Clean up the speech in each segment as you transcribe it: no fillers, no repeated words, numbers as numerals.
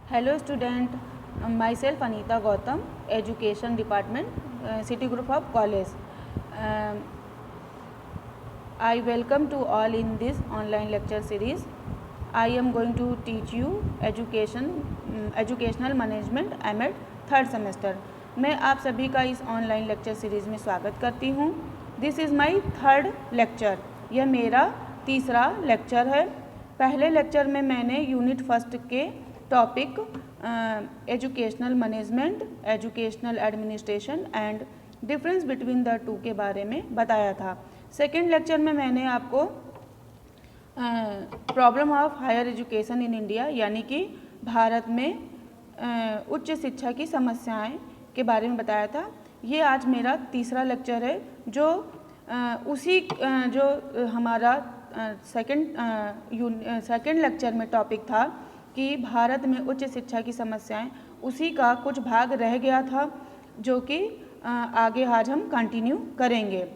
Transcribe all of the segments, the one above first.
Hello student, myself Anita Gautam, Education Department, City Group of College. Um, I welcome to all in this online lecture series. I am going to teach you educational management MEd third semester. मैं आप सभी का इस online lecture series में स्वागत करती हूँ. This is my third lecture. यह मेरा तीसरा लेक्चर है. पहले लेक्चर में मैंने यूनिट फर्स्ट के topic educational management, educational administration and difference between the two के बारे में बताया था. सेकेंड लेक्चर में मैंने आपको problem of higher education in India यानी कि भारत में उच्च शिक्षा की समस्याएं के बारे में बताया था. ये आज मेरा तीसरा लेक्चर है जो जो हमारा सेकेंड लेक्चर में टॉपिक था कि भारत में उच्च शिक्षा की समस्याएं, उसी का कुछ भाग रह गया था जो कि आगे आज हम कंटिन्यू करेंगे.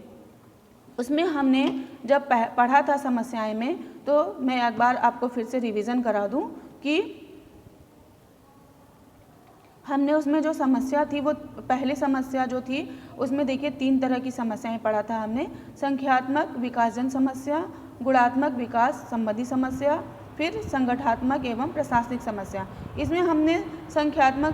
उसमें हमने जब पढ़ा था समस्याएं में, तो मैं एक बार आपको फिर से रिवीजन करा दूं कि हमने उसमें जो समस्या थी वो पहली समस्या जो थी उसमें देखिए 3 तरह की समस्याएं पढ़ा था हमने. संख्यात्मक विकासजन समस्या, गुणात्मक विकास संबंधी समस्या, फिर संगठनात्मक एवं प्रशासनिक समस्या. इसमें हमने संख्यात्मक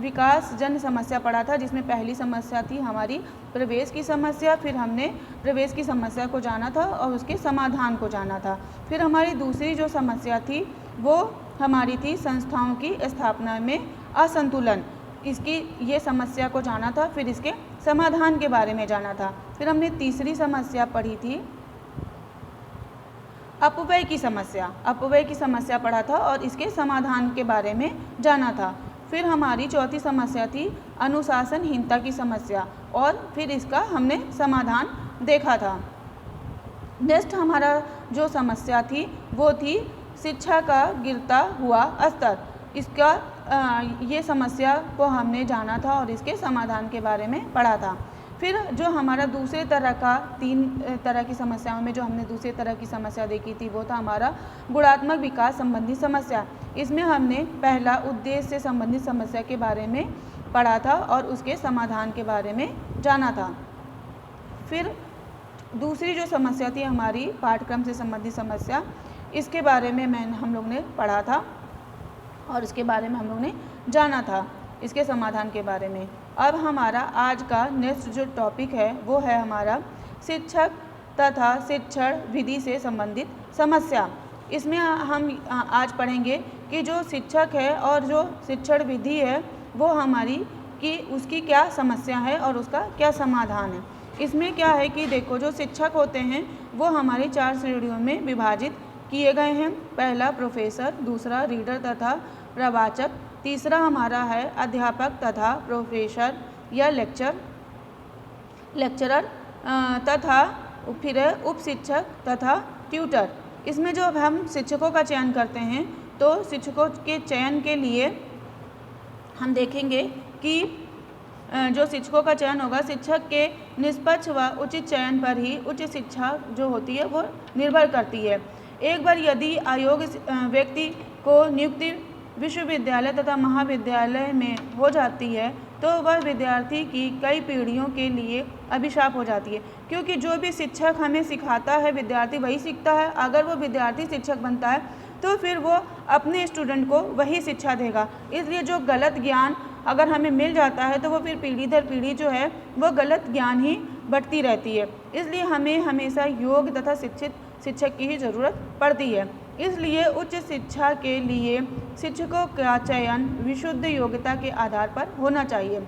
विकास जन समस्या पढ़ा था, जिसमें पहली समस्या थी हमारी प्रवेश की समस्या. फिर हमने प्रवेश की समस्या को जाना था और उसके समाधान को जाना था. फिर हमारी दूसरी जो समस्या थी वो हमारी थी संस्थाओं की स्थापना में असंतुलन. इसकी ये समस्या को जाना था, फिर इसके समाधान के बारे में जाना था. फिर हमने तीसरी समस्या पढ़ी थी अपव्यय की समस्या पढ़ा था और इसके समाधान के बारे में जाना था. फिर हमारी चौथी समस्या थी अनुशासनहीनता की समस्या और फिर इसका हमने समाधान देखा था. नेक्स्ट हमारा जो समस्या थी वो थी शिक्षा का गिरता हुआ स्तर. इसका ये समस्या को हमने जाना था और इसके समाधान के बारे में पढ़ा था. फिर जो हमारा दूसरे तरह का 3 तरह की समस्याओं में जो हमने दूसरे तरह की समस्या देखी थी वो था हमारा गुणात्मक विकास संबंधी समस्या. इसमें हमने पहला उद्देश्य से संबंधित समस्या के बारे में पढ़ा था और उसके समाधान के बारे में जाना था. फिर दूसरी जो समस्या थी हमारी पाठ्यक्रम से संबंधित समस्या, इसके बारे में हम लोग ने पढ़ा था और इसके बारे में हम लोग ने जाना था, इसके समाधान के बारे में. अब हमारा आज का नेक्स्ट जो टॉपिक है वो है हमारा शिक्षक तथा शिक्षण विधि से संबंधित समस्या. इसमें हम आज पढ़ेंगे कि जो शिक्षक है और जो शिक्षण विधि है वो हमारी कि उसकी क्या समस्या है और उसका क्या समाधान है. इसमें क्या है कि देखो, जो शिक्षक होते हैं वो हमारी 4 श्रेणियों में विभाजित किए गए हैं. पहला प्रोफेसर, दूसरा रीडर तथा प्रवाचक, तीसरा हमारा है अध्यापक तथा प्रोफेसर या लेक्चरर तथा फिर उप शिक्षक तथा ट्यूटर. इसमें जो हम शिक्षकों का चयन करते हैं तो शिक्षकों के चयन के लिए हम देखेंगे कि जो शिक्षकों का चयन होगा, शिक्षक के निष्पक्ष व उचित चयन पर ही उच्च शिक्षा जो होती है वो निर्भर करती है. एक बार यदि अयोग्य व्यक्ति को नियुक्ति विश्वविद्यालय तथा महाविद्यालय में हो जाती है तो वह विद्यार्थी की कई पीढ़ियों के लिए अभिशाप हो जाती है, क्योंकि जो भी शिक्षक हमें सिखाता है विद्यार्थी वही सीखता है. अगर वो विद्यार्थी शिक्षक बनता है तो फिर वो अपने स्टूडेंट को वही शिक्षा देगा. इसलिए जो गलत ज्ञान अगर हमें मिल जाता है तो वो फिर पीढ़ी दर पीढ़ी जो है वो गलत ज्ञान ही बढ़ती रहती है. इसलिए हमें हमेशा योग्य तथा शिक्षित शिक्षक की ही ज़रूरत पड़ती है. इसलिए उच्च शिक्षा के लिए शिक्षकों का चयन विशुद्ध योग्यता के आधार पर होना चाहिए.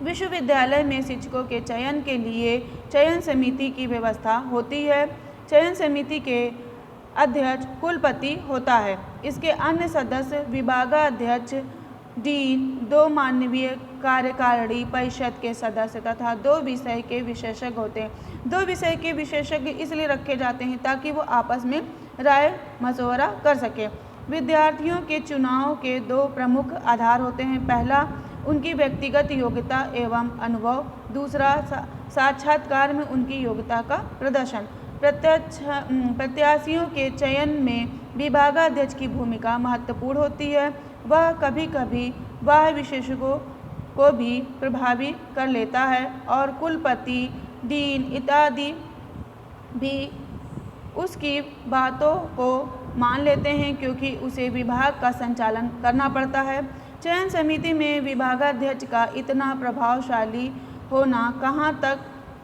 विश्वविद्यालय में शिक्षकों के चयन के लिए चयन समिति की व्यवस्था होती है. चयन समिति के अध्यक्ष कुलपति होता है. इसके अन्य सदस्य विभागाध्यक्ष, डीन, 2 मानवीय कार्यकारिणी परिषद के सदस्य तथा 2 विषय के विशेषज्ञ होते हैं. 2 विषय के विशेषज्ञ इसलिए रखे जाते हैं ताकि वो आपस में राय मशवरा कर सके. विद्यार्थियों के चुनाव के 2 प्रमुख आधार होते हैं. पहला उनकी व्यक्तिगत योग्यता एवं अनुभव, दूसरा साक्षात्कार में उनकी योग्यता का प्रदर्शन. प्रत्याशियों के चयन में विभागाध्यक्ष की भूमिका महत्वपूर्ण होती है। वह कभी कभी बाह्य विशेषज्ञों को भी प्रभावित कर लेता है और कुलपति, डीन इत्यादि भी उसकी बातों को मान लेते हैं क्योंकि उसे विभाग का संचालन करना पड़ता है। चयन समिति में विभागाध्यक्ष का इतना प्रभावशाली होना कहाँ तक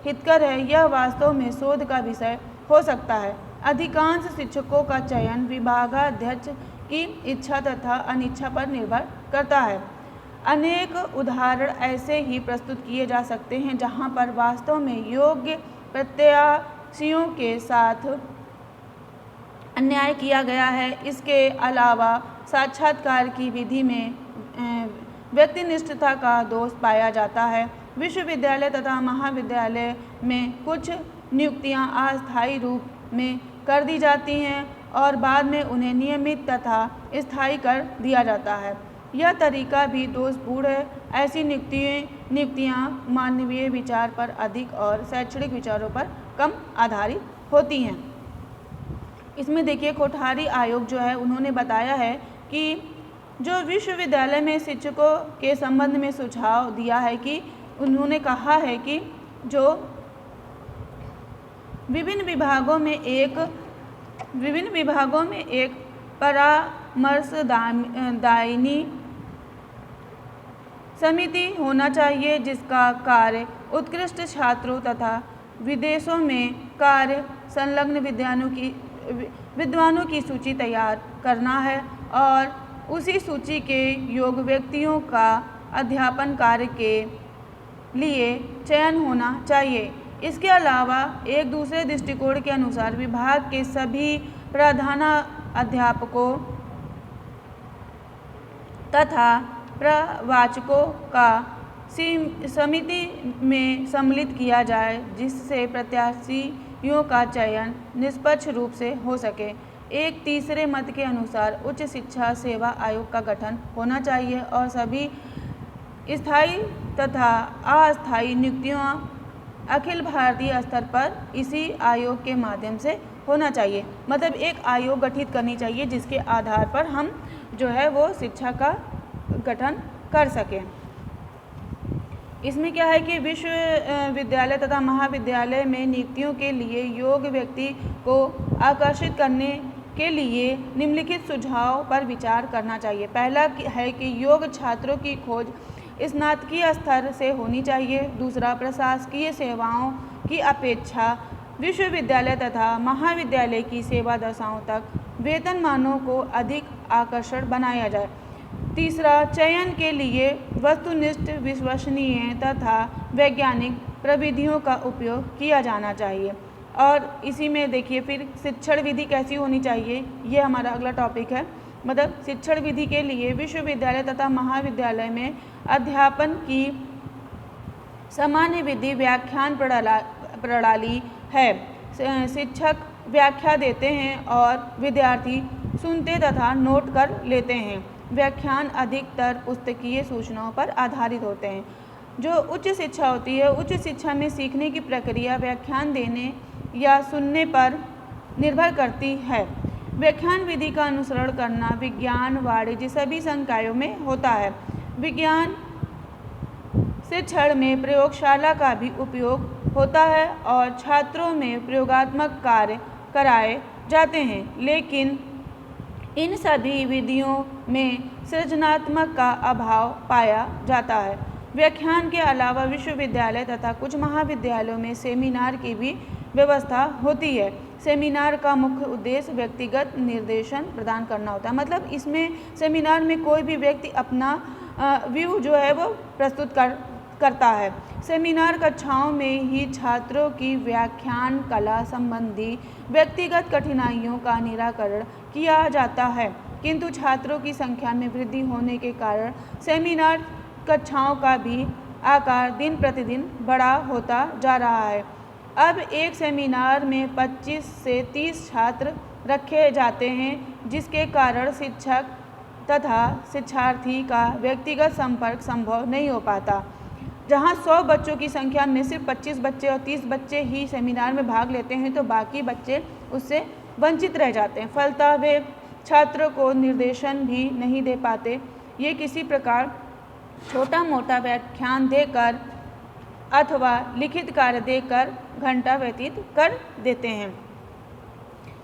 हितकर है, यह वास्तव में शोध का विषय हो सकता है। अधिकांश शिक्षकों का चयन विभागाध्यक्ष की इच्छा तथा अनिच्छा पर निर्भर करता है। अनेक उदाहरण ऐसे ही प्रस्तुत किए जा सकते हैं जहाँ पर वास्तव में योग्य प्रत्याशियों के साथ अन्याय किया गया है। इसके अलावा साक्षात्कार की विधि में व्यक्तिनिष्ठता का दोष पाया जाता है। विश्वविद्यालय तथा महाविद्यालय में कुछ नियुक्तियां अस्थायी रूप में कर दी जाती हैं और बाद में उन्हें नियमित तथा स्थायी कर दिया जाता है। यह तरीका भी दोषपूर्ण है। ऐसी नियुक्तियां मानवीय विचार पर अधिक और शैक्षणिक विचारों पर कम आधारित होती हैं। इसमें देखिए कोठारी आयोग जो है उन्होंने बताया है कि जो विश्वविद्यालय में शिक्षकों के संबंध में सुझाव दिया है कि उन्होंने कहा है कि जो विभिन्न विभागों में एक परामर्शदायिनी समिति होना चाहिए जिसका कार्य उत्कृष्ट छात्रों तथा विदेशों में कार्य संलग्न विद्वानों की सूची तैयार करना है और उसी सूची के योग्य व्यक्तियों का अध्यापन कार्य के लिए चयन होना चाहिए। इसके अलावा एक दूसरे दृष्टिकोण के अनुसार विभाग के सभी प्रधानाध्यापकों तथा प्रवाचकों का समिति में सम्मिलित किया जाए जिससे प्रत्याशियों का चयन निष्पक्ष रूप से हो सके। एक तीसरे मत के अनुसार उच्च शिक्षा सेवा आयोग का गठन होना चाहिए और सभी स्थायी तथा अस्थायी नियुक्तियां अखिल भारतीय स्तर पर इसी आयोग के माध्यम से होना चाहिए। मतलब एक आयोग गठित करनी चाहिए जिसके आधार पर हम जो है वो शिक्षा का गठन कर सकें। इसमें क्या है कि विश्वविद्यालय तथा महाविद्यालय में नियुक्तियों के लिए योग्य व्यक्ति को आकर्षित करने के लिए निम्नलिखित सुझाव पर विचार करना चाहिए। पहला है कि योग्य छात्रों की खोज स्नातकीय स्तर से होनी चाहिए। दूसरा, प्रशासकीय सेवाओं की अपेक्षा विश्वविद्यालय तथा महाविद्यालय की सेवा दशाओं तक वेतनमानों को अधिक आकर्षक बनाया जाए। तीसरा, चयन के लिए वस्तुनिष्ठ, विश्वसनीय तथा वैज्ञानिक प्रविधियों का उपयोग किया जाना चाहिए। और इसी में देखिए फिर शिक्षण विधि कैसी होनी चाहिए, ये हमारा अगला टॉपिक है। मतलब शिक्षण विधि के लिए विश्वविद्यालय तथा महाविद्यालय में अध्यापन की सामान्य विधि व्याख्यान प्रणाली है। शिक्षक व्याख्या देते हैं और विद्यार्थी सुनते तथा नोट कर लेते हैं। व्याख्यान अधिकतर पुस्तकीय सूचनाओं पर आधारित होते हैं। जो उच्च शिक्षा होती है, उच्च शिक्षा में सीखने की प्रक्रिया व्याख्यान देने या सुनने पर निर्भर करती है। व्याख्यान विधि का अनुसरण करना विज्ञान, वाणिज्य सभी संकायों में होता है। विज्ञान शिक्षण में प्रयोगशाला का भी उपयोग होता है और छात्रों में प्रयोगात्मक कार्य कराए जाते हैं, लेकिन इन सभी विधियों में सृजनात्मक का अभाव पाया जाता है। व्याख्यान के अलावा विश्वविद्यालय तथा कुछ महाविद्यालयों में सेमिनार की भी व्यवस्था होती है। सेमिनार का मुख्य उद्देश्य व्यक्तिगत निर्देशन प्रदान करना होता है। मतलब इसमें सेमिनार में कोई भी व्यक्ति अपना व्यू जो है वो प्रस्तुत करता है। सेमिनार कक्षाओं में ही छात्रों की व्याख्यान कला संबंधी व्यक्तिगत कठिनाइयों का निराकरण किया जाता है, किंतु छात्रों की संख्या में वृद्धि होने के कारण सेमिनार कक्षाओं का भी आकार दिन प्रतिदिन बड़ा होता जा रहा है। अब एक सेमिनार में 25 से 30 छात्र रखे जाते हैं, जिसके कारण शिक्षक तथा शिक्षार्थी का व्यक्तिगत संपर्क संभव नहीं हो पाता। जहां 100 बच्चों की संख्या में सिर्फ 25 बच्चे और 30 बच्चे ही सेमिनार में भाग लेते हैं, तो बाकी बच्चे उससे वंचित रह जाते हैं। फलतः वे छात्रों को निर्देशन भी नहीं दे पाते। ये किसी प्रकार छोटा मोटा व्याख्यान देकर अथवा लिखित कार्य देकर घंटा व्यतीत कर देते हैं।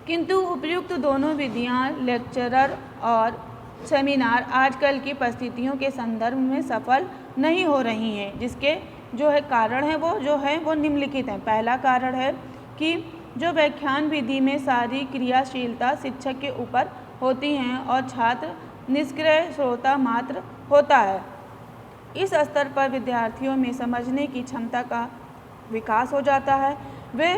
किंतु उपर्युक्त दोनों विधियां लेक्चरर और सेमिनार आजकल की परिस्थितियों के संदर्भ में सफल नहीं हो रही हैं, जिसके जो है कारण है वो निम्नलिखित हैं। पहला कारण है कि जो व्याख्यान विधि में सारी क्रियाशीलता शिक्षक के ऊपर होती हैं और छात्र निष्क्रिय श्रोता मात्र होता है। इस स्तर पर विद्यार्थियों में समझने की क्षमता का विकास हो जाता है। वे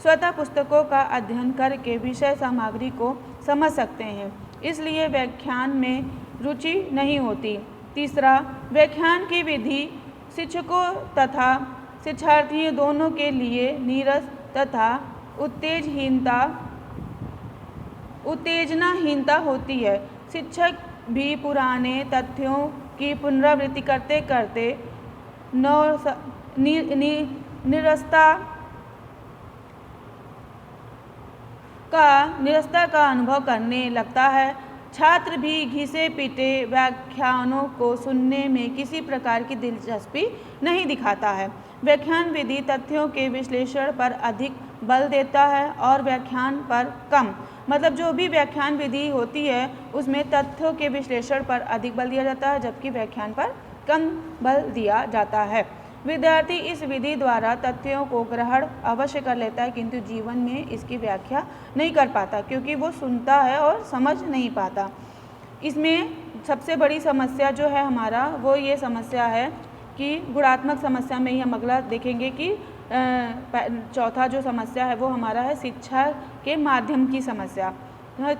स्वतः पुस्तकों का अध्ययन करके विषय सामग्री को समझ सकते हैं, इसलिए व्याख्यान में रुचि नहीं होती। तीसरा, व्याख्यान की विधि शिक्षकों तथा शिक्षार्थियों दोनों के लिए नीरस तथा उत्तेजनाहीनता होती है। शिक्षक भी पुराने तथ्यों की पुनरावृत्ति करते करते निरस्ता का अनुभव करने लगता है। छात्र भी घिसे पीटे व्याख्यानों को सुनने में किसी प्रकार की दिलचस्पी नहीं दिखाता है। व्याख्यान विधि तथ्यों के विश्लेषण पर अधिक बल देता है और व्याख्यान पर कम। मतलब जो भी व्याख्यान विधि होती है उसमें तथ्यों के विश्लेषण पर अधिक बल दिया जाता है, जबकि व्याख्यान पर कम बल दिया जाता है। विद्यार्थी इस विधि द्वारा तथ्यों को ग्रहण अवश्य कर लेता है, किंतु जीवन में इसकी व्याख्या नहीं कर पाता, क्योंकि वो सुनता है और समझ नहीं पाता। इसमें सबसे बड़ी समस्या जो है हमारा वो ये समस्या है कि गुणात्मक समस्या में ही हम अगला देखेंगे कि चौथा जो समस्या है वो हमारा है शिक्षा के माध्यम की समस्या।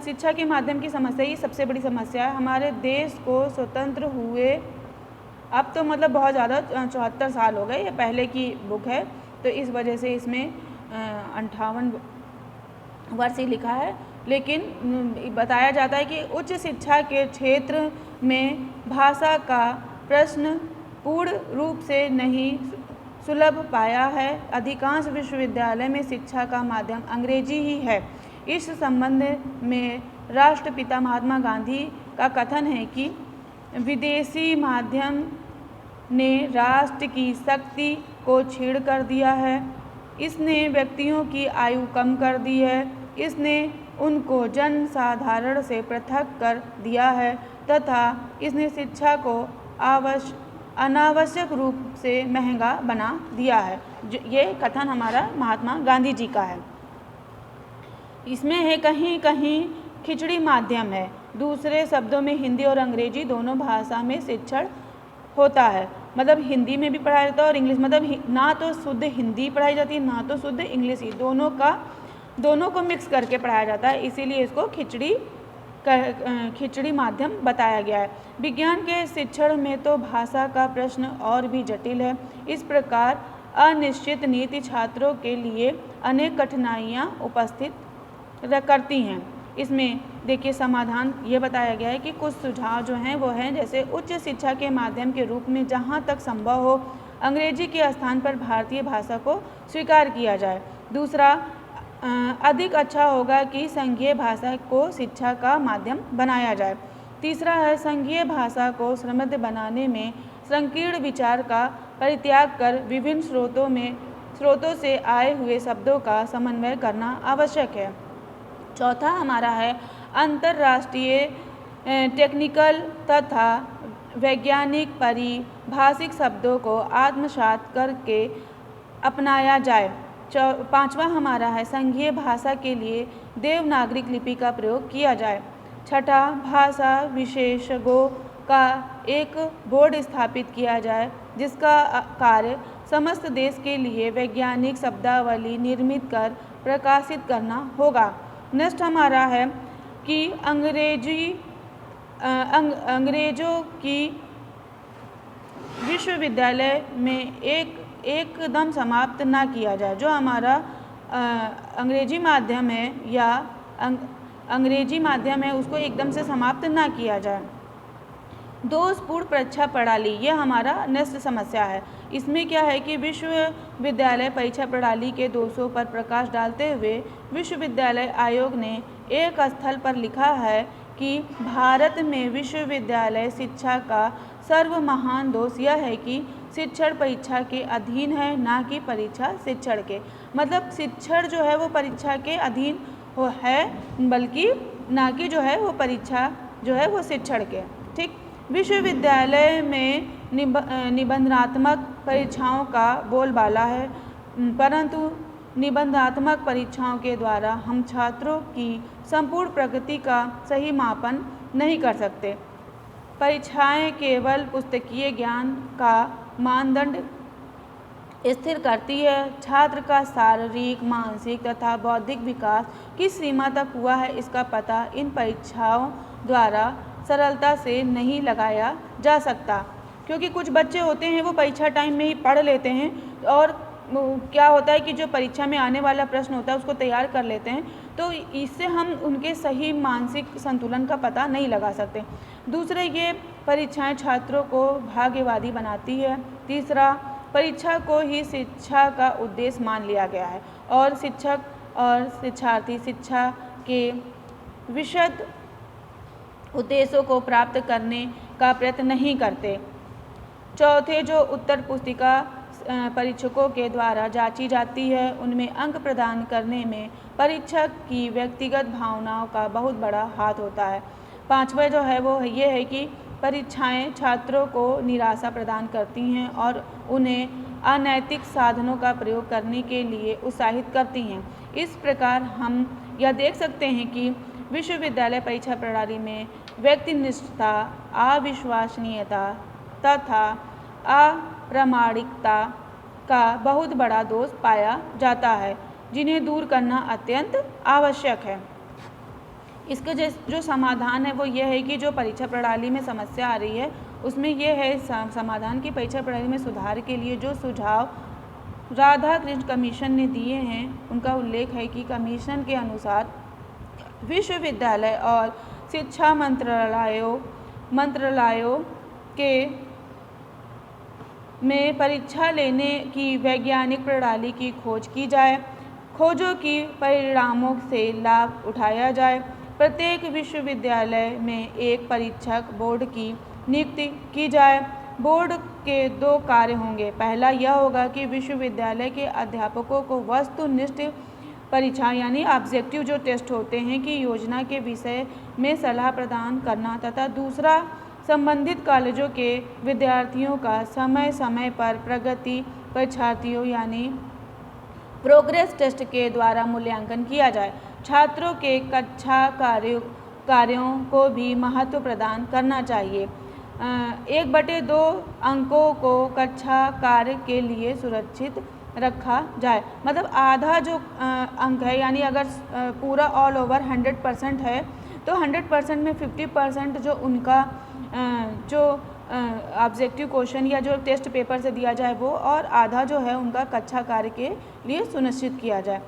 शिक्षा के माध्यम की समस्या ही सबसे बड़ी समस्या है। हमारे देश को स्वतंत्र हुए अब तो मतलब बहुत ज़्यादा 74 साल हो गए, ये पहले की बुक है तो इस वजह से इसमें 58 वर्ष ही लिखा है, लेकिन बताया जाता है कि उच्च शिक्षा के क्षेत्र में भाषा का प्रश्न पूर्ण रूप से नहीं सुलभ पाया है। अधिकांश विश्वविद्यालय में शिक्षा का माध्यम अंग्रेजी ही है। इस संबंध में राष्ट्रपिता महात्मा गांधी का कथन है कि विदेशी माध्यम ने राष्ट्र की शक्ति को छीड़ कर दिया है, इसने व्यक्तियों की आयु कम कर दी है, इसने उनको जन साधारण से पृथक कर दिया है तथा इसने शिक्षा को अनावश्यक रूप से महंगा बना दिया है। ये कथन हमारा महात्मा गांधी जी का है। इसमें है कहीं कहीं खिचड़ी माध्यम है। दूसरे शब्दों में हिंदी और अंग्रेजी दोनों भाषा में शिक्षण होता है। मतलब हिंदी में भी पढ़ाया जाता है और इंग्लिश, मतलब ना तो शुद्ध हिंदी पढ़ाई जाती है ना तो शुद्ध इंग्लिश ही, दोनों को मिक्स करके पढ़ाया जाता है, इसीलिए इसको खिचड़ी माध्यम बताया गया है। विज्ञान के शिक्षण में तो भाषा का प्रश्न और भी जटिल है। इस प्रकार अनिश्चित नीति छात्रों के लिए अनेक कठिनाइयाँ उपस्थित करती हैं। इसमें देखिए समाधान ये बताया गया है कि कुछ सुझाव जो हैं वो हैं, जैसे उच्च शिक्षा के माध्यम के रूप में जहाँ तक संभव हो अंग्रेजी के स्थान पर भारतीय भाषा को स्वीकार किया जाए। दूसरा, अधिक अच्छा होगा कि संघीय भाषा को शिक्षा का माध्यम बनाया जाए। तीसरा है संघीय भाषा को समृद्ध बनाने में संकीर्ण विचार का परित्याग कर विभिन्न स्रोतों से आए हुए शब्दों का समन्वय करना आवश्यक है। चौथा हमारा है अंतर्राष्ट्रीय टेक्निकल तथा वैज्ञानिक पारिभाषिक शब्दों को आत्मसात करके अपनाया जाए। पांचवा हमारा है संघीय भाषा के लिए देवनागरी लिपि का प्रयोग किया जाए। छठा, भाषा विशेषज्ञों का एक बोर्ड स्थापित किया जाए जिसका कार्य समस्त देश के लिए वैज्ञानिक शब्दावली निर्मित कर प्रकाशित करना होगा। नेक्स्ट हमारा है कि अंग्रेजों की विश्वविद्यालय में एकदम समाप्त ना किया जाए। जो हमारा अंग्रेजी माध्यम है या अंग्रेजी माध्यम है उसको एकदम से समाप्त ना किया जाए। दोषपूर्ण परीक्षा प्रणाली, ये हमारा नेक्स्ट समस्या है। इसमें क्या है कि विश्वविद्यालय परीक्षा प्रणाली के दोषों पर प्रकाश डालते हुए विश्वविद्यालय आयोग ने एक स्थल पर लिखा है कि भारत में विश्वविद्यालय शिक्षा का सर्व महान दोष यह है कि शिक्षण परीक्षा के अधीन है, ना कि परीक्षा शिक्षण के। मतलब शिक्षण जो है वो परीक्षा के अधीन हो है, बल्कि ना कि जो है वो परीक्षा जो है वो शिक्षण के। ठीक, विश्वविद्यालय में निबंधात्मक परीक्षाओं का बोलबाला है, परंतु निबंधात्मक परीक्षाओं के द्वारा हम छात्रों की संपूर्ण प्रगति का सही मापन नहीं कर सकते। परीक्षाएं केवल पुस्तकीय ज्ञान का मानदंड स्थिर करती है। छात्र का शारीरिक, मानसिक तथा बौद्धिक विकास किस सीमा तक हुआ है, इसका पता इन परीक्षाओं द्वारा सरलता से नहीं लगाया जा सकता। क्योंकि कुछ बच्चे होते हैं वो परीक्षा टाइम में ही पढ़ लेते हैं और क्या होता है कि जो परीक्षा में आने वाला प्रश्न होता है उसको तैयार कर लेते हैं, तो इससे हम उनके सही मानसिक संतुलन का पता नहीं लगा सकते। दूसरे, ये परीक्षाएं छात्रों को भाग्यवादी बनाती है। तीसरा, परीक्षा को ही शिक्षा का उद्देश्य मान लिया गया है और शिक्षक और शिक्षार्थी शिक्षा के विशद उद्देश्यों को प्राप्त करने का प्रयत्न नहीं करते। चौथे, जो उत्तर पुस्तिका परीक्षकों के द्वारा जांची जाती है उनमें अंक प्रदान करने में परीक्षक की व्यक्तिगत भावनाओं का बहुत बड़ा हाथ होता है। पांचवा जो है वो ये है कि परीक्षाएं छात्रों को निराशा प्रदान करती हैं और उन्हें अनैतिक साधनों का प्रयोग करने के लिए उत्साहित करती हैं। इस प्रकार हम यह देख सकते हैं कि विश्वविद्यालय परीक्षा प्रणाली में व्यक्तिनिष्ठता, अविश्वसनीयता तथा अप्रामाणिकता का बहुत बड़ा दोष पाया जाता है, जिन्हें दूर करना अत्यंत आवश्यक है। इसके जो समाधान है वो ये है कि जो परीक्षा प्रणाली में समस्या आ रही है उसमें ये है समाधान की परीक्षा प्रणाली में सुधार के लिए जो सुझाव राधाकृष्ण कमीशन ने दिए हैं उनका उल्लेख है कि कमीशन के अनुसार विश्वविद्यालय और शिक्षा मंत्रालयों के में परीक्षा लेने की वैज्ञानिक प्रणाली की खोज की जाए, खोजों की परिणामों से लाभ उठाया जाए। प्रत्येक विश्वविद्यालय में एक परीक्षक बोर्ड की नियुक्ति की जाए। बोर्ड के 2 कार्य होंगे। पहला यह होगा कि विश्वविद्यालय के अध्यापकों को वस्तुनिष्ठ परीक्षा यानी ऑब्जेक्टिव जो टेस्ट होते हैं कि योजना के विषय में सलाह प्रदान करना, तथा दूसरा संबंधित कॉलेजों के विद्यार्थियों का समय समय पर प्रगति परीक्षार्थियों यानी प्रोग्रेस टेस्ट के द्वारा मूल्यांकन किया जाए। छात्रों के कक्षा कार्यों को भी महत्व प्रदान करना चाहिए। 1/2 अंकों को कक्षा कार्य के लिए सुरक्षित रखा जाए। मतलब आधा जो अंक है, यानी अगर पूरा ऑल ओवर 100% है तो 100% में 50% जो उनका जो ऑब्जेक्टिव क्वेश्चन या जो टेस्ट पेपर से दिया जाए वो, और आधा जो है उनका कक्षा कार्य के लिए सुनिश्चित किया जाए।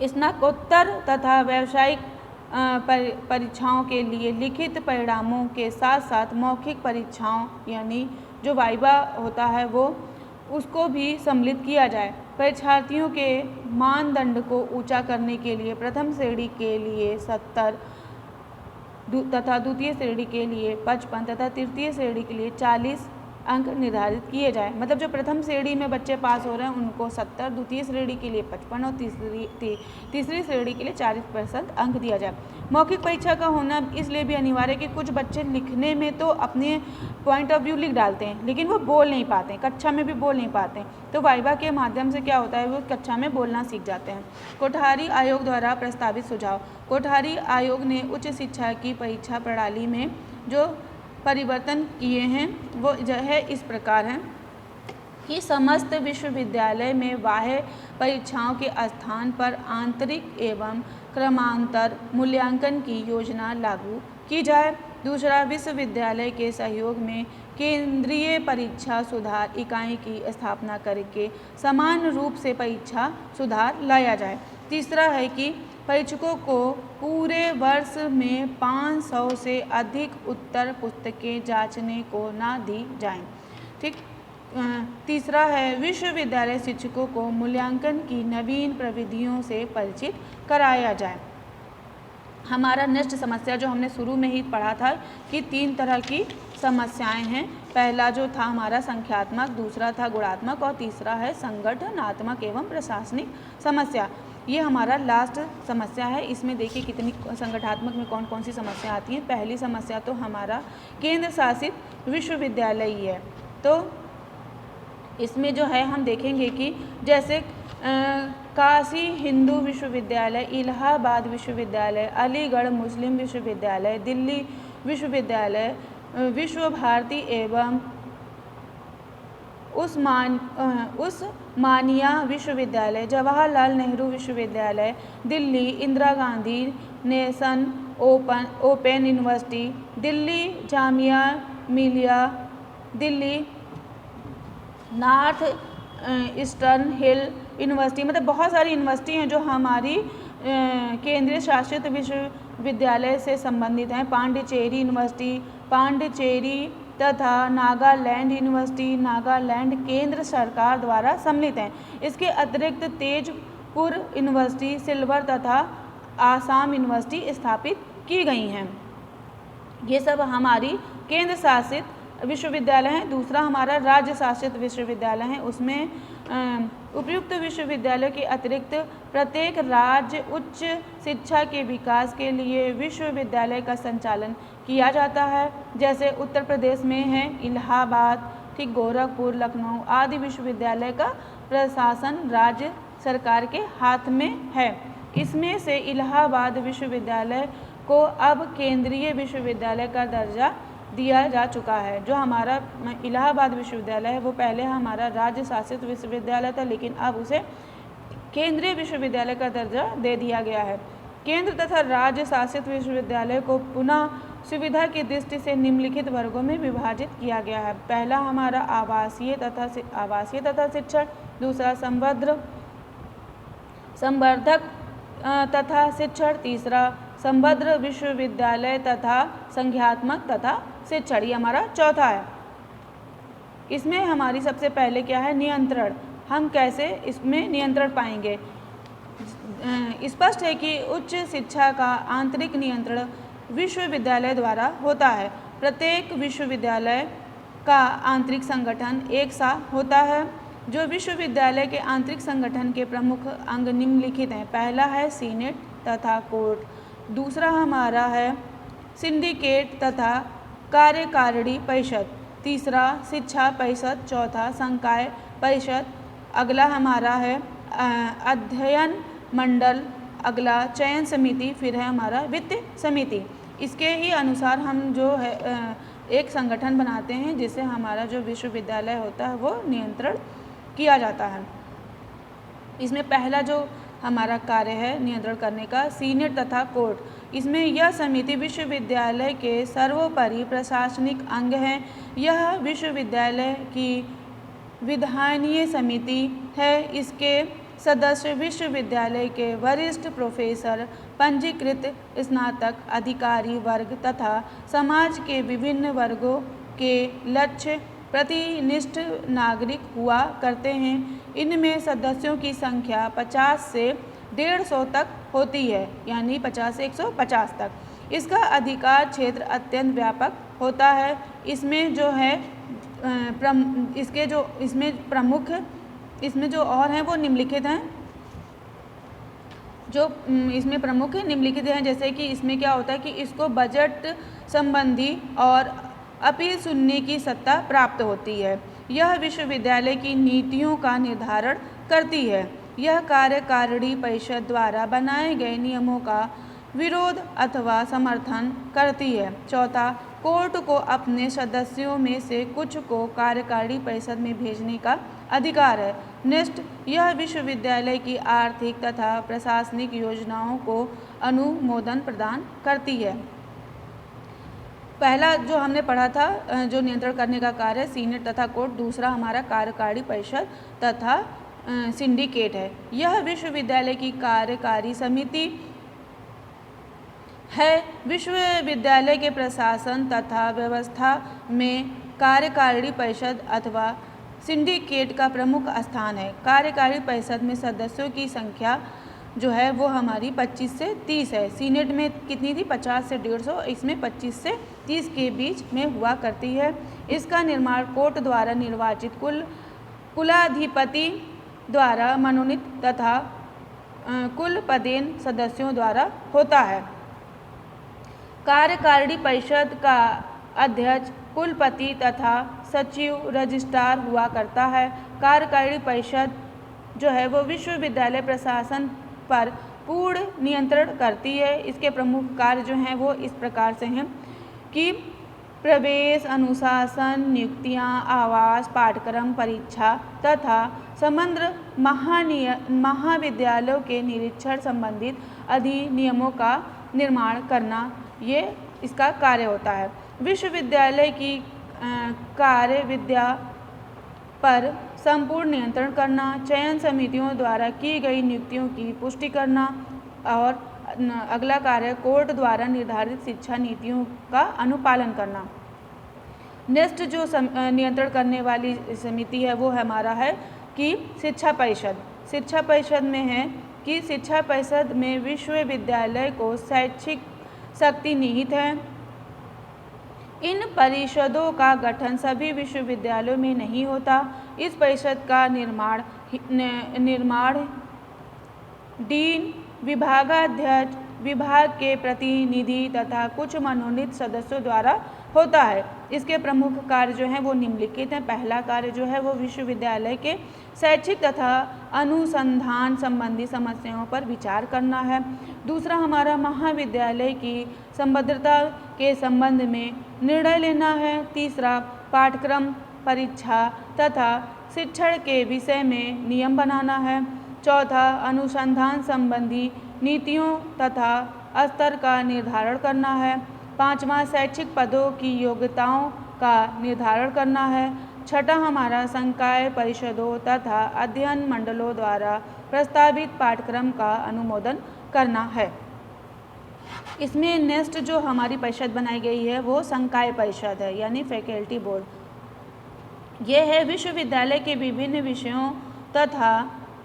स्नातकोत्तर तथा व्यावसायिक परीक्षाओं के लिए लिखित परिणामों के साथ साथ मौखिक परीक्षाओं यानी जो वाइवा होता है वो उसको भी सम्मिलित किया जाए। परीक्षार्थियों के मानदंड को ऊंचा करने के लिए प्रथम श्रेणी के लिए 70 तथा द्वितीय श्रेणी के लिए 55 तथा तृतीय श्रेणी के लिए 40 अंक निर्धारित किए जाए। मतलब जो प्रथम श्रेणी में बच्चे पास हो रहे हैं उनको 70, द्वितीय श्रेणी के लिए 55 और तीसरी श्रेणी के लिए 40% अंक दिया जाए। मौखिक परीक्षा का होना इसलिए भी अनिवार्य है कि कुछ बच्चे लिखने में तो अपने पॉइंट ऑफ व्यू लिख डालते हैं लेकिन वो बोल नहीं पाते, कक्षा में भी बोल नहीं पाते, तो वाइवा के माध्यम से क्या होता है वो कक्षा में बोलना सीख जाते हैं। कोठारी आयोग द्वारा प्रस्तावित सुझाव। कोठारी आयोग ने उच्च शिक्षा की परीक्षा प्रणाली में जो परिवर्तन किए हैं वो जो है इस प्रकार हैं कि समस्त विश्वविद्यालय में बाह्य परीक्षाओं के स्थान पर आंतरिक एवं क्रमांतर मूल्यांकन की योजना लागू की जाए। दूसरा, विश्वविद्यालय के सहयोग में केंद्रीय परीक्षा सुधार इकाई की स्थापना करके समान रूप से परीक्षा सुधार लाया जाए। तीसरा है कि परीक्षकों को पूरे वर्ष में 500 से अधिक उत्तर पुस्तकें जांचने को ना दी जाएं। ठीक। तीसरा है विश्वविद्यालय शिक्षकों को मूल्यांकन की नवीन प्रविधियों से परिचित कराया जाए। हमारा नेक्स्ट समस्या जो हमने शुरू में ही पढ़ा था कि 3 तरह की समस्याएं हैं। पहला जो था हमारा संख्यात्मक, दूसरा था गुणात्मक और तीसरा है संगठनात्मक एवं प्रशासनिक समस्या। ये हमारा लास्ट समस्या है। इसमें देखिए कितनी संगठनात्मक में कौन कौन सी समस्या आती हैं। पहली समस्या तो हमारा केंद्र शासित विश्वविद्यालय ही है। तो इसमें जो है हम देखेंगे कि जैसे काशी हिंदू विश्वविद्यालय, इलाहाबाद विश्वविद्यालय, अलीगढ़ मुस्लिम विश्वविद्यालय, दिल्ली विश्वविद्यालय, विश्व भारती एवं उस्मानिया विश्वविद्यालय, जवाहरलाल नेहरू विश्वविद्यालय, Delhi Indira Gandhi nation open university, Delhi Jamia Millia, Delhi north eastern हिल यूनिवर्सिटी, मतलब बहुत सारी यूनिवर्सिटी हैं जो हमारी केंद्रीय शासित विश्वविद्यालय से संबंधित हैं। पांडिचेरी यूनिवर्सिटी, पांडिचेरी तथा नागालैंड यूनिवर्सिटी, नागालैंड केंद्र सरकार द्वारा सम्मिलित हैं। इसके अतिरिक्त तेजपुर यूनिवर्सिटी, सिल्वर तथा आसाम यूनिवर्सिटी स्थापित की गई हैं। ये सब हमारी केंद्र शासित विश्वविद्यालय हैं। दूसरा हमारा राज्य शासित विश्वविद्यालय है। उसमें उपयुक्त विश्वविद्यालय के अतिरिक्त प्रत्येक राज्य उच्च शिक्षा के विकास के लिए विश्वविद्यालय का संचालन किया जाता है। जैसे उत्तर प्रदेश में है इलाहाबाद, ठीक, गोरखपुर, लखनऊ आदि विश्वविद्यालय का प्रशासन राज्य सरकार के हाथ में है। इसमें से इलाहाबाद विश्वविद्यालय को अब केंद्रीय विश्वविद्यालय का दर्जा दिया जा चुका है। जो हमारा इलाहाबाद विश्वविद्यालय है वो पहले हमारा राज्य शासित विश्वविद्यालय था, लेकिन अब उसे केंद्रीय विश्वविद्यालय का दर्जा दे दिया गया है। केंद्र तथा राज्य शासित विश्वविद्यालय को पुनः सुविधा की दृष्टि से निम्नलिखित वर्गों में विभाजित किया गया है। पहला हमारा आवासीय तथा शिक्षण, दूसरा संवर्धक तथा शिक्षण, तीसरा संबद्ध विश्वविद्यालय तथा संख्यात्मक तथा शिक्षण, ये हमारा चौथा है। इसमें हमारी सबसे पहले क्या है, नियंत्रण। हम कैसे इसमें नियंत्रण पाएंगे। स्पष्ट है कि उच्च शिक्षा का आंतरिक नियंत्रण विश्वविद्यालय द्वारा होता है। प्रत्येक विश्वविद्यालय का आंतरिक संगठन एक सा होता है। जो विश्वविद्यालय के आंतरिक संगठन के प्रमुख अंग निम्नलिखित हैं। पहला है सीनेट तथा कोर्ट, दूसरा हमारा है सिंडिकेट तथा कार्यकारिणी परिषद, तीसरा शिक्षा परिषद, चौथा संकाय परिषद, अगला हमारा है अध्ययन मंडल, अगला चयन समिति, फिर है हमारा वित्त समिति। इसके ही अनुसार हम जो है एक संगठन बनाते हैं जिससे हमारा जो विश्वविद्यालय होता है वो नियंत्रण किया जाता है। इसमें पहला जो हमारा कार्य है नियंत्रण करने का, सीनेट तथा कोर्ट। इसमें यह समिति विश्वविद्यालय के सर्वोपरि प्रशासनिक अंग है। यह विश्वविद्यालय की विधायनीय समिति है। इसके सदस्य विश्वविद्यालय के वरिष्ठ प्रोफेसर, पंजीकृत स्नातक, अधिकारी वर्ग तथा समाज के विभिन्न वर्गों के लक्ष्य प्रतिनिष्ठ नागरिक हुआ करते हैं। इनमें सदस्यों की संख्या 50 से 150 तक होती है, यानी 50 से 150 तक। इसका अधिकार क्षेत्र अत्यंत व्यापक होता है। इसमें जो है इसमें जो और हैं वो निम्नलिखित हैं। जो इसमें प्रमुख निम्नलिखित हैं, जैसे कि इसमें क्या होता है कि इसको बजट संबंधी और अपील सुनने की सत्ता प्राप्त होती है। यह विश्वविद्यालय की नीतियों का निर्धारण करती है। यह कार्यकारिणी परिषद द्वारा बनाए गए नियमों का विरोध अथवा समर्थन करती है। चौथा, कोर्ट को अपने सदस्यों में से कुछ को कार्यकारिणी परिषद में भेजने का अधिकार है। नेक्स्ट, यह विश्वविद्यालय की आर्थिक तथा प्रशासनिक योजनाओं को अनुमोदन प्रदान करती है। पहला जो हमने पढ़ा था जो नियंत्रण करने का कार्य सीनेट तथा कोर्ट, दूसरा हमारा कार्यकारिणी परिषद तथा सिंडिकेट है। यह विश्वविद्यालय की कार्यकारी समिति है। विश्वविद्यालय के प्रशासन तथा व्यवस्था में कार्यकारिणी परिषद अथवा सिंडिकेट का प्रमुख स्थान है। कार्यकारिणी परिषद में सदस्यों की संख्या जो है वो हमारी 25 से 30 है। सीनेट में कितनी थी? 50 से 150, इसमें 25 से 30 के बीच में हुआ करती है। इसका निर्माण कोर्ट द्वारा निर्वाचित कुलाधिपति द्वारा मनोनीत तथा कुलपदेन सदस्यों द्वारा होता है। कार्यकारिणी परिषद का अध्यक्ष कुलपति तथा सचिव रजिस्ट्रार हुआ करता है। कार्यकारिणी परिषद जो है वो विश्वविद्यालय प्रशासन पर पूर्ण नियंत्रण करती है। इसके प्रमुख कार्य जो हैं वो इस प्रकार से हैं कि प्रवेश, अनुशासन, नियुक्तियां, आवास, पाठ्यक्रम, परीक्षा तथा समग्र महाविद्यालयों के निरीक्षण संबंधित अधिनियमों का निर्माण करना, ये इसका कार्य होता है। विश्वविद्यालय की कार्यविद्या पर संपूर्ण नियंत्रण करना, चयन समितियों द्वारा की गई नियुक्तियों की पुष्टि करना और अगला कार्य कोर्ट द्वारा निर्धारित शिक्षा नीतियों का अनुपालन करना। नेक्स्ट जो नियंत्रण करने वाली समिति है वो हमारा है कि शिक्षा परिषद। शिक्षा परिषद में है कि शिक्षा परिषद में विश्वविद्यालय को शैक्षिक शक्ति निहित है। इन परिषदों का गठन सभी विश्वविद्यालयों में नहीं होता। इस परिषद का निर्माण डीन, विभागाध्यक्ष, विभाग के प्रतिनिधि तथा कुछ मनोनीत सदस्यों द्वारा होता है। इसके प्रमुख कार्य जो हैं वो निम्नलिखित हैं। पहला कार्य जो है वो विश्वविद्यालय के शैक्षिक तथा अनुसंधान संबंधी समस्याओं पर विचार करना है। दूसरा हमारा महाविद्यालय की संबद्धता के संबंध में निर्णय लेना है। तीसरा पाठ्यक्रम, परीक्षा तथा शिक्षण के विषय में नियम बनाना है। चौथा अनुसंधान संबंधी नीतियों तथा स्तर का निर्धारण करना है। पांचवा शैक्षिक पदों की योग्यताओं का निर्धारण करना है। छठा हमारा संकाय परिषदों तथा अध्ययन मंडलों द्वारा प्रस्तावित पाठ्यक्रम का अनुमोदन करना है। इसमें नेक्स्ट जो हमारी परिषद बनाई गई है वो संकाय परिषद है, यानी फैकल्टी बोर्ड। ये है विश्वविद्यालय के विभिन्न विषयों तथा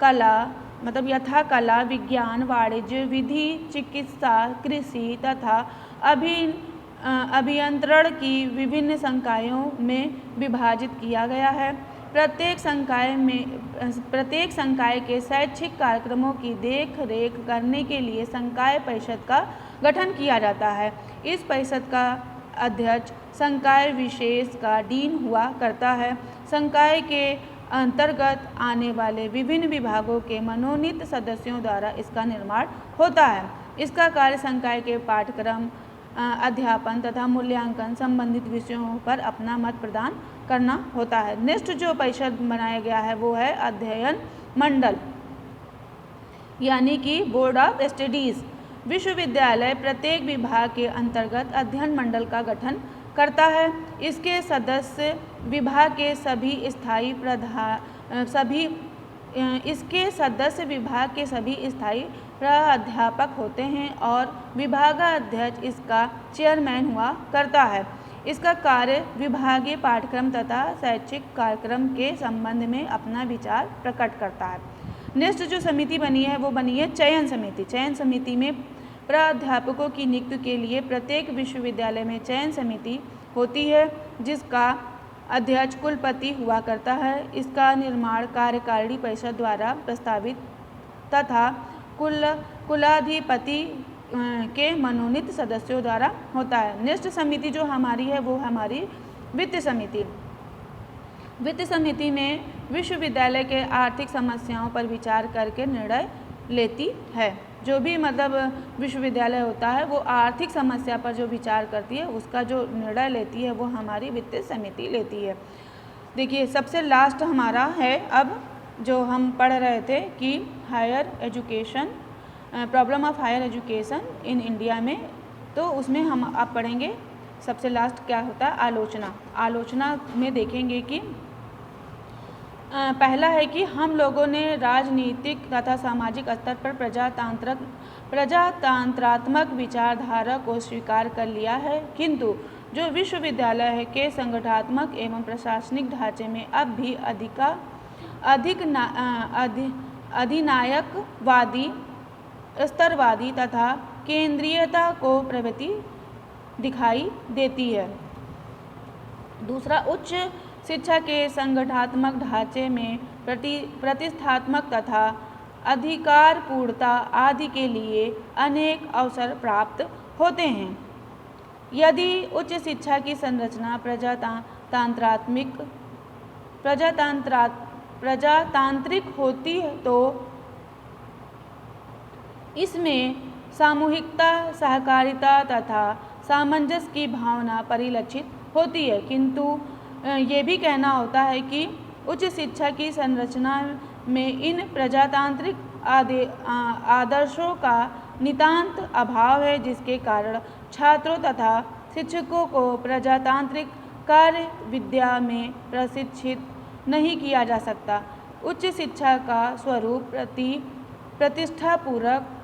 कला, मतलब यथा कला, विज्ञान, वाणिज्य, विधि, चिकित्सा, कृषि तथा अभियंत्रण की विभिन्न संकायों में विभाजित किया गया है। प्रत्येक संकाय के शैक्षिक कार्यक्रमों की देख रेख करने के लिए संकाय परिषद का गठन किया जाता है। इस परिषद का अध्यक्ष संकाय विशेष का डीन हुआ करता है। संकाय के अंतर्गत आने वाले विभिन्न विभागों के मनोनीत सदस्यों द्वारा इसका निर्माण होता है। इसका कार्य संकाय के पाठ्यक्रम, अध्यापन तथा मूल्यांकन संबंधित विषयों पर अपना मत प्रदान करना होता है। नेक्स्ट जो परिषद बनाया गया है वो है अध्ययन मंडल, यानी कि बोर्ड ऑफ स्टडीज। विश्वविद्यालय प्रत्येक विभाग के अंतर्गत अध्ययन मंडल का गठन करता है। इसके सदस्य विभाग के सभी स्थायी प्राध्यापक होते हैं और विभागाध्यक्ष इसका चेयरमैन हुआ करता है। इसका कार्य विभागीय पाठ्यक्रम तथा शैक्षिक कार्यक्रम के संबंध में अपना विचार प्रकट करता है। नेक्स्ट जो समिति बनी है वो बनी है चयन समिति। चयन समिति में प्राध्यापकों की नियुक्ति के लिए प्रत्येक विश्वविद्यालय में चयन समिति होती है, जिसका अध्यक्ष कुलपति हुआ करता है। इसका निर्माण कार्यकारिणी परिषद द्वारा प्रस्तावित तथा कुलाधिपति के मनोनीत सदस्यों द्वारा होता है। नेक्स्ट समिति जो हमारी है वो हमारी वित्त समिति। वित्त समिति में विश्वविद्यालय के आर्थिक समस्याओं पर विचार करके निर्णय लेती है। जो भी मतलब विश्वविद्यालय होता है वो आर्थिक समस्या पर जो विचार करती है उसका जो निर्णय लेती है वो हमारी वित्त समिति लेती है। देखिए सबसे लास्ट हमारा है अब जो हम पढ़ रहे थे कि higher education, problem of higher education in India में, तो उसमें हम अब पढ़ेंगे सबसे लास्ट क्या होता है आलोचना। आलोचना में देखेंगे कि पहला है कि हम लोगों ने राजनीतिक तथा सामाजिक स्तर पर प्रजातंत्रात्मक विचारधारा को स्वीकार कर लिया है, किंतु जो विश्वविद्यालय के संगठनात्मक एवं प्रशासनिक ढांचे में अब भी अधिनायकवादी स्तरवादी तथा केंद्रीयता को प्रवृत्ति दिखाई देती है। दूसरा, उच्च शिक्षा के संगठनात्मक ढांचे में प्रतिष्ठात्मक तथा अधिकार पूर्णता आदि के लिए अनेक अवसर प्राप्त होते हैं। यदि उच्च शिक्षा की संरचना प्रजातांत्रिक होती है तो इसमें सामूहिकता, सहकारिता तथा सामंजस्य की भावना परिलक्षित होती है, किंतु ये भी कहना होता है कि उच्च शिक्षा की संरचना में इन प्रजातांत्रिक आदर्शों का नितांत अभाव है, जिसके कारण छात्रों तथा शिक्षकों को प्रजातांत्रिक कार्य विद्या में प्रशिक्षित नहीं किया जा सकता। उच्च शिक्षा का स्वरूप प्रतिष्ठापूर्वक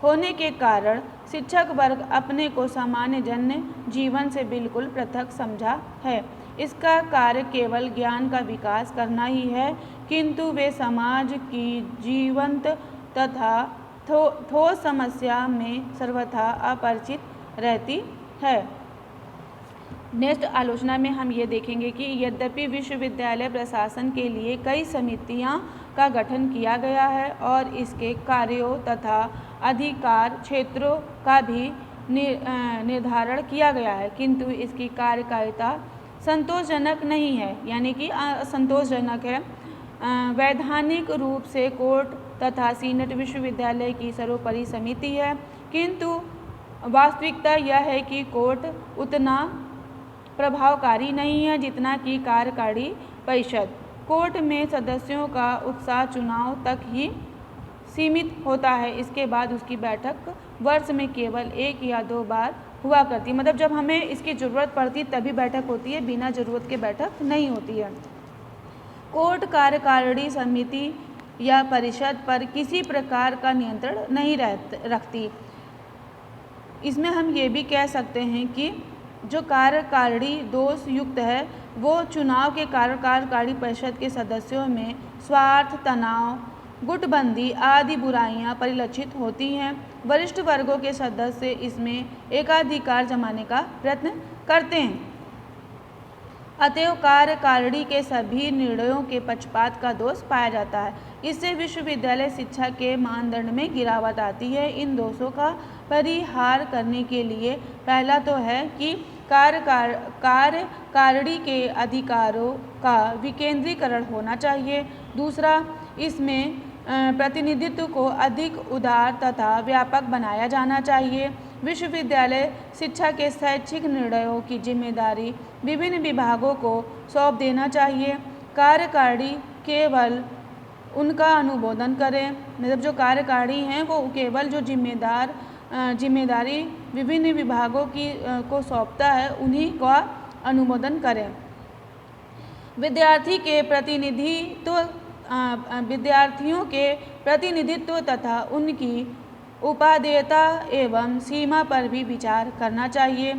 होने के कारण शिक्षक वर्ग अपने को सामान्य जन जीवन से बिल्कुल पृथक समझा है। इसका कार्य केवल ज्ञान का विकास करना ही है, किंतु वे समाज की जीवंत तथा ठोस समस्या में सर्वथा अपरिचित रहती है। नेक्स्ट आलोचना में हम ये देखेंगे कि यद्यपि विश्वविद्यालय प्रशासन के लिए कई समितियां का गठन किया गया है और इसके कार्यों तथा अधिकार क्षेत्रों का भी निर्धारण किया गया है, किंतु इसकी कार्यकारिता संतोषजनक नहीं है, यानी कि असंतोषजनक है। वैधानिक रूप से कोर्ट तथा सीनेट विश्वविद्यालय की सर्वोपरि समिति है, किंतु वास्तविकता यह है कि कोर्ट उतना प्रभावकारी नहीं है जितना कि कार्यकारी परिषद। कोर्ट में सदस्यों का उत्साह चुनाव तक ही सीमित होता है, इसके बाद उसकी बैठक वर्ष में केवल 1 या 2 बार हुआ करती है। मतलब जब हमें इसकी ज़रूरत पड़ती तभी बैठक होती है, बिना ज़रूरत के बैठक नहीं होती है। कोर्ट कार्यकारिणी समिति या परिषद पर किसी प्रकार का नियंत्रण नहीं रखती। इसमें हम ये भी कह सकते हैं कि जो कार्यकारिणी दोष युक्त है वो चुनाव के कारण कार्यकारिणी परिषद के सदस्यों में स्वार्थ, तनाव, गुटबंदी आदि बुराइयां परिलक्षित होती हैं। वरिष्ठ वर्गों के सदस्य इसमें एकाधिकार जमाने का प्रयत्न करते हैं। अतएव कार्यकारिणी के सभी निर्णयों के पक्षपात का दोष पाया जाता है। इससे विश्वविद्यालय शिक्षा के मानदंड में गिरावट आती है। इन दोषों का परिहार करने के लिए पहला तो है कि कार्यकारिणी के अधिकारों का विकेंद्रीकरण होना चाहिए। दूसरा, इसमें प्रतिनिधित्व को अधिक उदार तथा व्यापक बनाया जाना चाहिए। विश्वविद्यालय शिक्षा के शैक्षिक निर्णयों की जिम्मेदारी विभिन्न विभागों को सौंप देना चाहिए। कार्यकारिणी केवल उनका अनुमोदन करें, मतलब जो कार्यकारिणी हैं वो केवल जो जिम्मेदारी विभिन्न विभागों की को सौंपता है उन्हीं का अनुमोदन करें। विद्यार्थियों के प्रतिनिधित्व तथा उनकी उपादेयता एवं सीमा पर भी विचार करना चाहिए।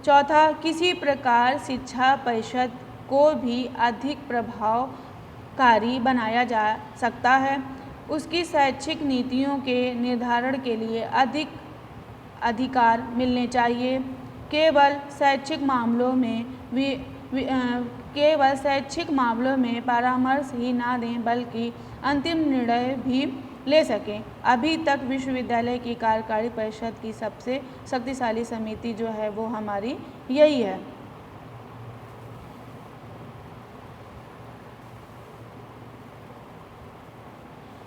चौथा, किसी प्रकार शिक्षा परिषद को भी अधिक प्रभावकारी बनाया जा सकता है। उसकी शैक्षिक नीतियों के निर्धारण के लिए अधिक अधिकार मिलने चाहिए। केवल शैक्षिक मामलों में परामर्श ही ना दें बल्कि अंतिम निर्णय भी ले सकें। अभी तक विश्वविद्यालय की कार्यकारी परिषद की सबसे शक्तिशाली समिति जो है वो हमारी यही है।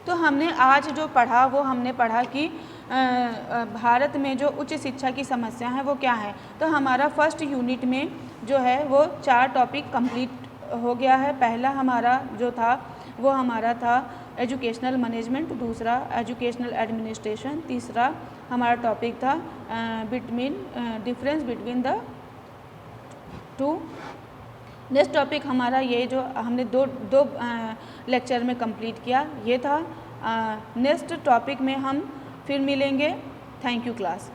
तो हमने आज जो पढ़ा वो हमने पढ़ा कि भारत में जो उच्च शिक्षा की समस्या है वो क्या है। तो हमारा फर्स्ट यूनिट में जो है वो 4 टॉपिक कंप्लीट हो गया है। पहला हमारा जो था वो हमारा था एजुकेशनल मैनेजमेंट, दूसरा एजुकेशनल एडमिनिस्ट्रेशन, तीसरा हमारा टॉपिक था difference between the two. Next topic हमारा ये जो हमने दो लेक्चर में कंप्लीट किया ये था। नेक्स्ट टॉपिक में हम फिर मिलेंगे। Thank you class.